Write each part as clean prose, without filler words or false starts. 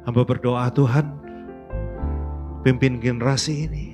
Hamba berdoa Tuhan, pimpin generasi ini.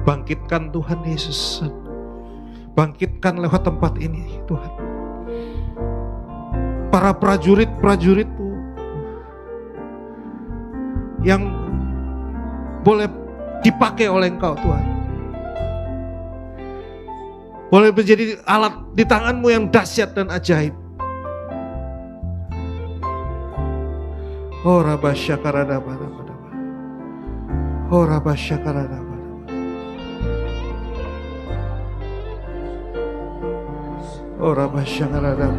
Bangkitkan Tuhan Yesus. Bangkitkan lewat tempat ini Tuhan. Para prajurit-prajurit-Mu yang boleh dipakai oleh Engkau Tuhan. Boleh menjadi alat di tangan-Mu yang dahsyat dan ajaib. Oh Rabba Syakarada. Oh Rabba Syakarada. Oh Rabba Syakarada.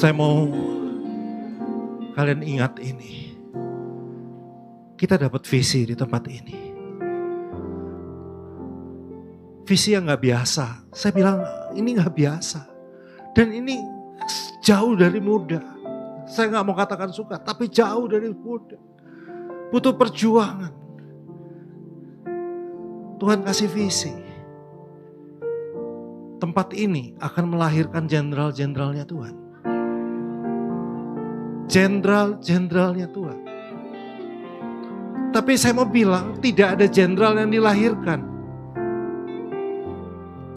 Saya mau kalian ingat ini. Kita dapat visi di tempat ini. Visi yang gak biasa. Saya bilang ini gak biasa. Dan ini jauh dari mudah. Saya gak mau katakan suka, tapi jauh dari mudah. Butuh perjuangan. Tuhan kasih visi. Tempat ini akan melahirkan jenderal-jenderalnya Tuhan. Jenderal-jenderalnya Tuhan. Tapi saya mau bilang tidak ada jenderal yang dilahirkan.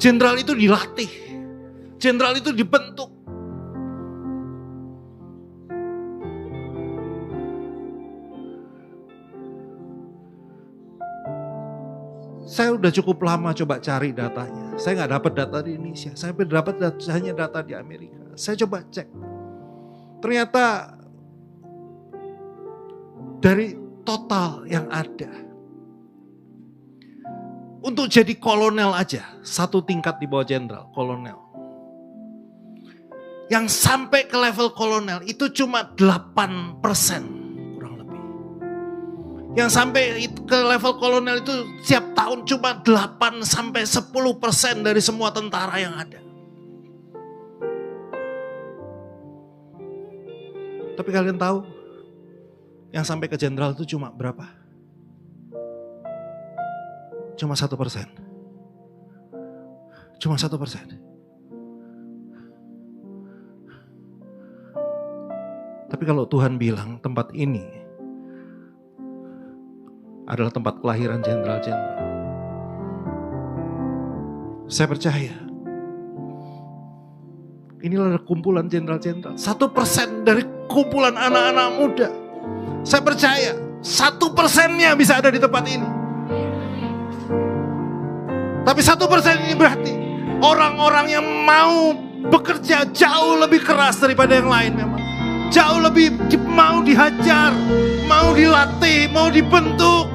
Jenderal itu dilatih. Jenderal itu dibentuk. Saya udah cukup lama coba cari datanya. Saya gak dapat data di Indonesia. Saya dapat hanya data di Amerika. Saya coba cek. Ternyata dari total yang ada, untuk jadi kolonel aja, satu tingkat di bawah jenderal, kolonel. Yang sampai ke level kolonel itu cuma 8%, kurang lebih. Yang sampai ke level kolonel itu setiap tahun cuma 8-10% dari semua tentara yang ada. Tapi kalian tahu, yang sampai ke jenderal itu cuma berapa? Cuma 1%. Cuma 1%. Tapi kalau Tuhan bilang tempat ini adalah tempat kelahiran jenderal-jenderal, saya percaya inilah kumpulan jenderal-jenderal. 1% dari kumpulan anak-anak muda. Saya percaya 1%-nya bisa ada di tempat ini. Tapi 1% ini berarti Orang-orang yang mau bekerja jauh lebih keras daripada yang lain memang. Jauh lebih mau dihajar, mau dilatih, mau dibentuk.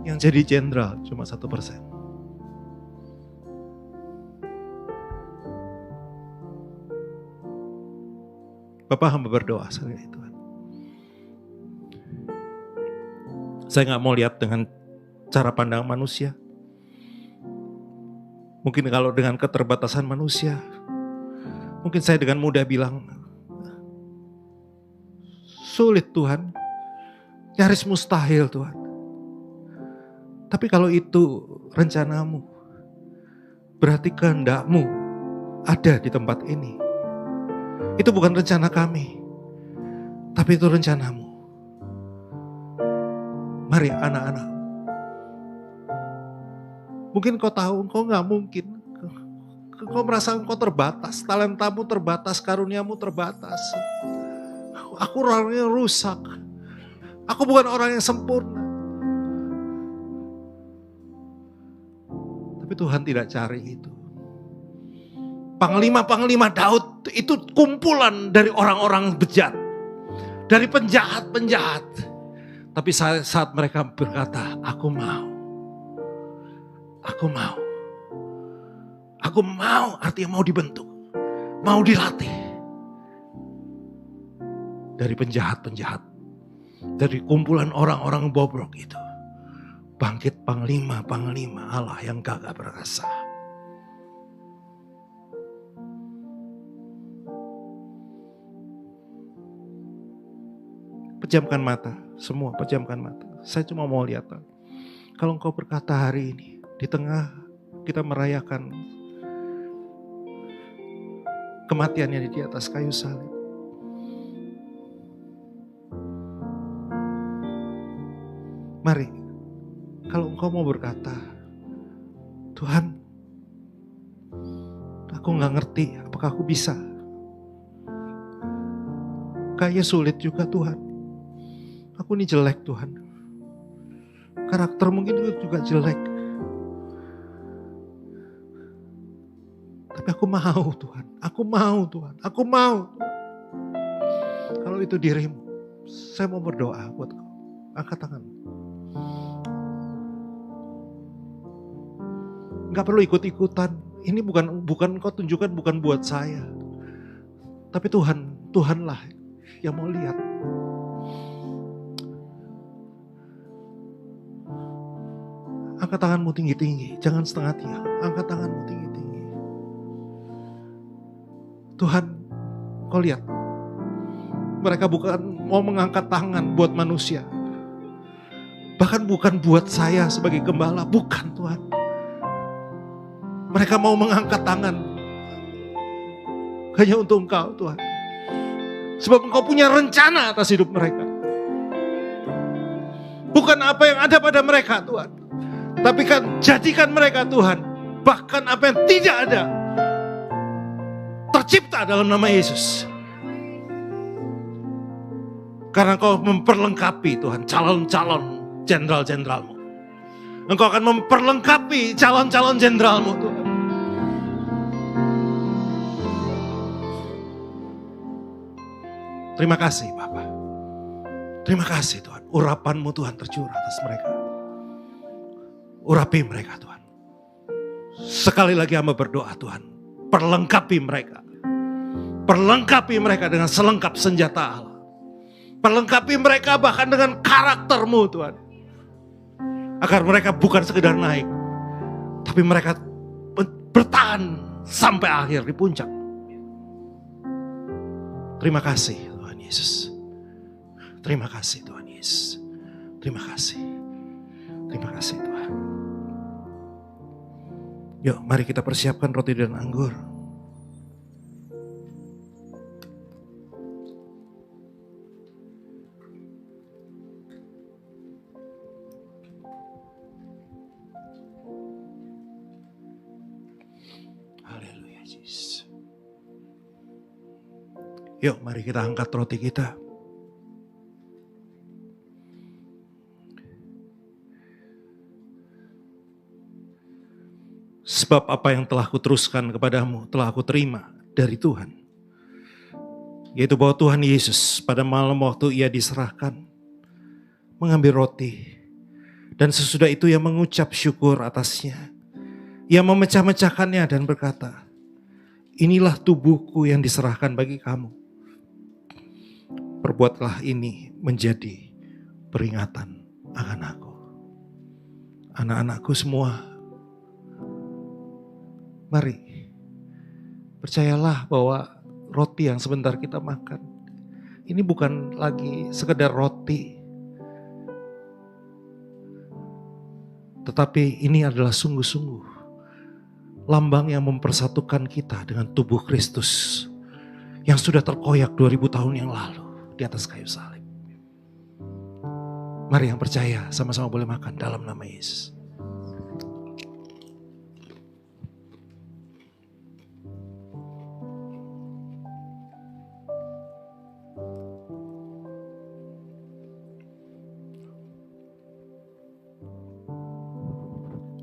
Yang jadi jenderal cuma 1%. Bapak hamba berdoa sekali itu. Saya gak mau lihat dengan cara pandang manusia. Mungkin kalau dengan keterbatasan manusia, mungkin saya dengan mudah bilang, sulit Tuhan, nyaris mustahil Tuhan. Tapi kalau itu rencanamu, berarti kehendak-Mu ada di tempat ini. Itu bukan rencana kami, tapi itu rencana-Mu. Mari anak-anak, mungkin kau tahu kau gak mungkin. Kau merasa kau terbatas, talentamu terbatas, karuniamu terbatas. Aku orangnya rusak. Aku bukan orang yang sempurna. Tapi Tuhan tidak cari itu. Panglima-panglima Daud itu kumpulan dari orang-orang bejat. Dari penjahat-penjahat. Tapi saat mereka berkata, aku mau. Aku mau. Aku mau, artinya mau dibentuk. Mau dilatih. Dari penjahat-penjahat. Dari kumpulan orang-orang bobrok itu. Bangkit panglima-panglima Allah yang gagah perkasa. Pejamkan mata, semua pejamkan mata. Saya cuma mau lihat. Kalau engkau berkata hari ini, di tengah kita merayakan kematiannya di atas kayu salib. Mari, kalau engkau mau berkata, Tuhan, aku gak ngerti apakah aku bisa. Kayaknya sulit juga Tuhan. Aku ini jelek Tuhan. Karakter mungkin juga jelek. Tapi aku mau Tuhan. Aku mau Tuhan. Aku mau. Kalau itu dirimu, saya mau berdoa buat kau. Angkat tangan. Gak perlu ikut-ikutan. Ini bukan kau tunjukkan, bukan buat saya. Tapi Tuhanlah yang mau lihat. Angkat tanganmu tinggi-tinggi, jangan setengah tiang. Angkat tanganmu tinggi-tinggi. Tuhan, kau lihat. Mereka bukan mau mengangkat tangan buat manusia. Bahkan bukan buat saya sebagai gembala, bukan Tuhan. Mereka mau mengangkat tangan hanya untuk Engkau Tuhan. Sebab Engkau punya rencana atas hidup mereka. Bukan apa yang ada pada mereka Tuhan. Tapi kan jadikan mereka Tuhan. Bahkan apa yang tidak ada tercipta dalam nama Yesus. Karena Engkau memperlengkapi Tuhan calon-calon jenderal-jenderalmu. Engkau akan memperlengkapi calon-calon jenderalmu Tuhan. Terima kasih Bapa. Terima kasih Tuhan. Urapan-Mu Tuhan tercurah atas mereka. Urapi mereka Tuhan. Sekali lagi hamba berdoa Tuhan. Perlengkapi mereka. Perlengkapi mereka dengan selengkap senjata Allah. Perlengkapi mereka bahkan dengan karakter-Mu Tuhan. Agar mereka bukan sekedar naik. Tapi mereka bertahan sampai akhir di puncak. Terima kasih Tuhan Yesus. Terima kasih Tuhan Yesus. Terima kasih. Terima kasih Tuhan. Yuk mari kita persiapkan roti dan anggur. Haleluya Yesus. Yuk mari kita angkat roti kita. Sebab apa yang telah kuteruskan kepadamu telah aku terima dari Tuhan. Yaitu bahwa Tuhan Yesus pada malam waktu ia diserahkan, mengambil roti. Dan sesudah itu ia mengucap syukur atasnya. Ia memecah-mecahkannya dan berkata, inilah tubuhku yang diserahkan bagi kamu. Perbuatlah ini menjadi peringatan akan aku. Anak-anakku semua, mari percayalah bahwa roti yang sebentar kita makan, ini bukan lagi sekedar roti, tetapi ini adalah sungguh-sungguh lambang yang mempersatukan kita dengan tubuh Kristus yang sudah terkoyak 2000 tahun yang lalu di atas kayu salib. Mari yang percaya sama-sama boleh makan dalam nama Yesus.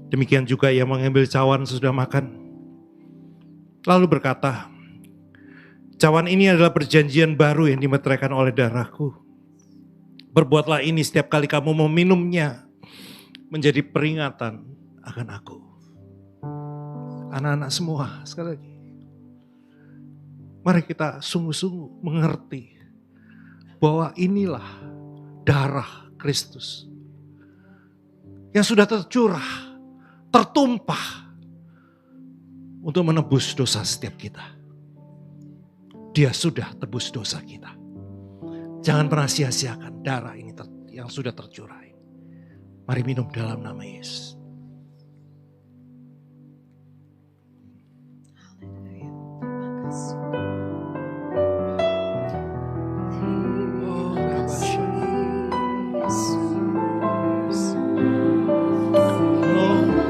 Demikian juga ia mengambil cawan sesudah makan. Lalu berkata, cawan ini adalah perjanjian baru yang dimeteraikan oleh darahku. Berbuatlah ini setiap kali kamu meminumnya menjadi peringatan akan aku. Anak-anak semua, sekali lagi. Mari kita sungguh-sungguh mengerti bahwa inilah darah Kristus yang sudah tercurah, tertumpah untuk menebus dosa setiap kita. Dia sudah tebus dosa kita. Jangan pernah sia-siakan darah ini yang sudah tercurah. Mari minum dalam nama Yesus.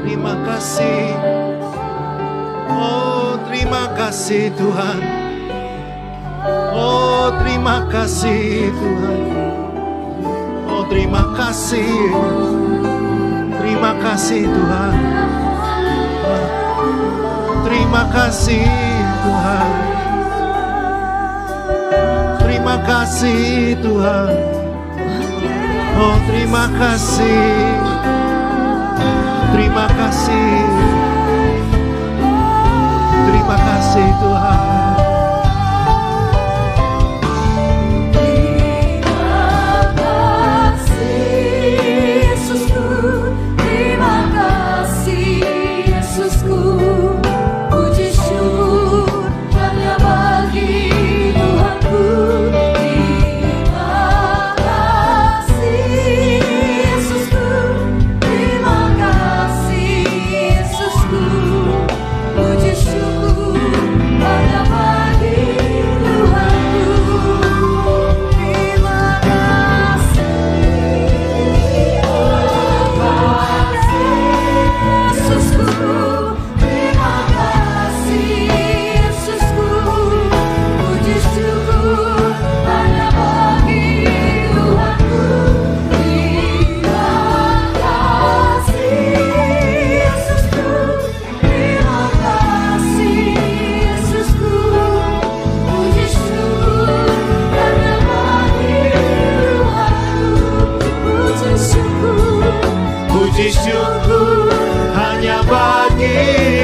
Terima kasih. Oh, terima kasih Tuhan. Oh, terima kasih Tuhan. Oh, terima kasih. Terima kasih Tuhan. Terima kasih Tuhan. Terima kasih Tuhan. Oh, terima kasih. Terima kasih. Terima kasih Tuhan. Puji syukur hanya bagi